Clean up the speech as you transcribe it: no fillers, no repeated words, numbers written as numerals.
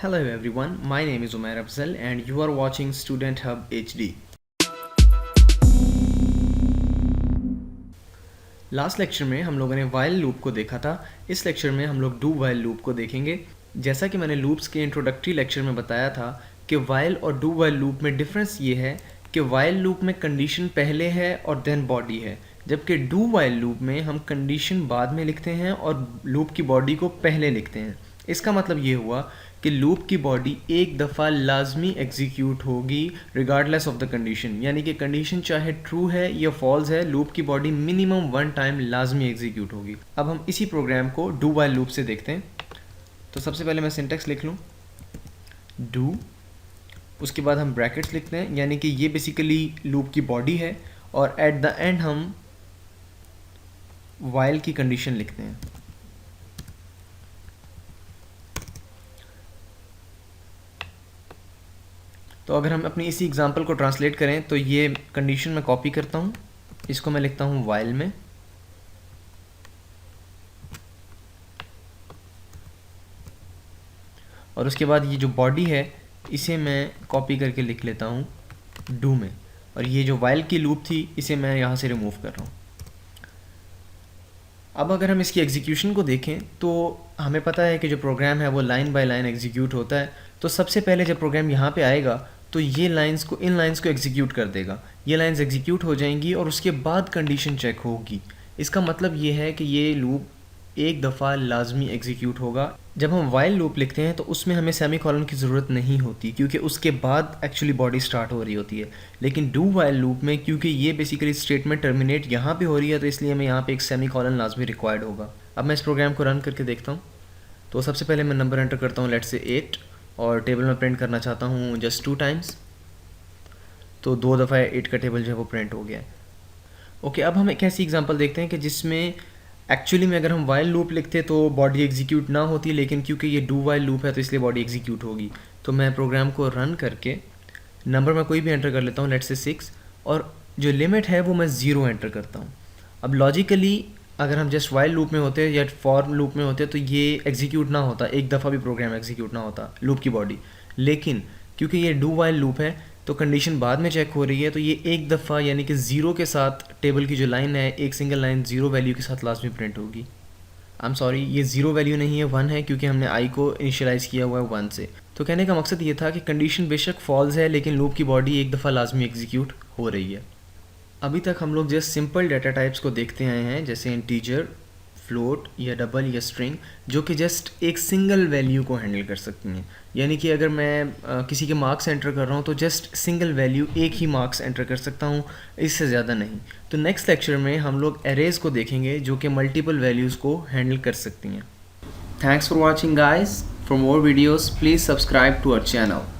Hello everyone, my name is Umair Afzal and you are watching Student Hub HD. Last lecture में हम लोगों ने while loop को देखा था। इस लेक्चर में हम लोग डू वाइल लूप को देखेंगे। जैसा कि मैंने लूप्स के इंट्रोडक्टरी लेक्चर में बताया था कि वाइल और डू वाइल लूप में डिफरेंस ये है कि वाइल लूप में कंडीशन पहले है और देन बॉडी है, जबकि डू वाइल लूप में हम कंडीशन बाद में लिखते हैं और लूप की बॉडी को पहले लिखते हैं। इसका मतलब ये हुआ कि लूप की बॉडी एक दफ़ा लाजमी एग्जीक्यूट होगी रिगार्डलेस ऑफ द कंडीशन, यानी कि कंडीशन चाहे ट्रू है या फॉल्स है, लूप की बॉडी मिनिमम वन टाइम लाजमी एग्जीक्यूट होगी। अब हम इसी प्रोग्राम को डू वाइल लूप से देखते हैं। तो सबसे पहले मैं सिंटेक्स लिख लूँ डू, उसके बाद हम ब्रैकेट्स लिखते हैं, यानी कि ये बेसिकली लूप की बॉडी है, और एट द एंड हम वाइल की कंडीशन लिखते हैं। तो अगर हम अपनी इसी एग्जांपल को ट्रांसलेट करें तो ये कंडीशन मैं कॉपी करता हूँ, इसको मैं लिखता हूँ वाइल में, और उसके बाद ये जो बॉडी है इसे मैं कॉपी करके लिख लेता हूँ डू में, और ये जो वाइल की लूप थी इसे मैं यहाँ से रिमूव कर रहा हूँ। अब अगर हम इसकी एग्जीक्यूशन को देखें तो हमें पता है कि जो प्रोग्राम है वो लाइन बाय लाइन एग्जीक्यूट होता है। तो सबसे पहले जब प्रोग्राम यहाँ पे आएगा तो ये लाइंस को, इन लाइंस को एग्जीक्यूट कर देगा। ये लाइंस एग्जीक्यूट हो जाएंगी और उसके बाद कंडीशन चेक होगी। इसका मतलब ये है कि ये लूप एक दफ़ा लाजमी एग्जीक्यूट होगा। जब हम वाइल लूप लिखते हैं तो उसमें हमें सेमीकोलन की ज़रूरत नहीं होती, क्योंकि उसके बाद एक्चुअली बॉडी स्टार्ट हो रही होती है। लेकिन डू वाइल लूप में क्योंकि ये बेसिकली स्टेटमेंट टर्मिनेट यहाँ पे हो रही है, तो इसलिए हमें यहाँ पे एक सेमीकोलन लाजमी रिक्वायर्ड होगा। अब मैं इस प्रोग्राम को रन करके देखता हूँ। तो सबसे पहले मैं नंबर एंटर करता हूँ, लेट्स से 8, और टेबल में प्रिंट करना चाहता हूँ जस्ट 2 टाइम्स। तो 2 दफ़ा 8 का टेबल जो है वो प्रिंट हो गया है। ओके, अब हम एक ऐसी एग्जांपल देखते हैं कि जिसमें एक्चुअली में अगर हम वाइल लूप लिखते तो बॉडी एग्जीक्यूट ना होती, लेकिन क्योंकि ये डू वाइल लूप है तो इसलिए बॉडी एग्जीक्यूट होगी। तो मैं प्रोग्राम को रन करके नंबर में कोई भी एंटर कर लेता हूँ, लेट्स से 6, और जो लिमिट है वो मैं 0 एंटर करता हूँ। अब लॉजिकली अगर हम जस्ट वाइल लूप में होते या फॉर लूप में होते तो ये एग्जीक्यूट ना होता, एक दफ़ा भी प्रोग्राम एग्जीक्यूट ना होता लूप की बॉडी। लेकिन क्योंकि ये डू वाइल लूप है तो कंडीशन बाद में चेक हो रही है, तो ये एक दफ़ा यानी कि 0 के साथ टेबल की जो लाइन है, एक सिंगल लाइन 0 वैल्यू के साथ लास्ट में प्रिंट होगी। आई एम सॉरी, ये 0 वैल्यू नहीं है, 1 है, क्योंकि हमने आई को इनिशियलाइज किया हुआ है 1 से। तो कहने का मकसद ये था कि कंडीशन बेशक फॉल्स है लेकिन लूप की बॉडी एक दफ़ा लाजमी एग्जीक्यूट हो रही है। अभी तक हम लोग जस्ट सिंपल डाटा टाइप्स को देखते आए हैं, जैसे इंटीजर, फ्लोट या डबल या स्ट्रिंग, जो कि जस्ट एक सिंगल वैल्यू को हैंडल कर सकती हैं। यानी कि अगर मैं किसी के मार्क्स एंटर कर रहा हूँ तो जस्ट सिंगल वैल्यू, एक ही मार्क्स एंटर कर सकता हूँ, इससे ज़्यादा नहीं। तो नेक्स्ट लेक्चर में हम लोग एरेज को देखेंगे जो कि मल्टीपल वैल्यूज़ को हैंडल कर सकती हैं। Thanks for watching guys. For more videos please subscribe to our channel.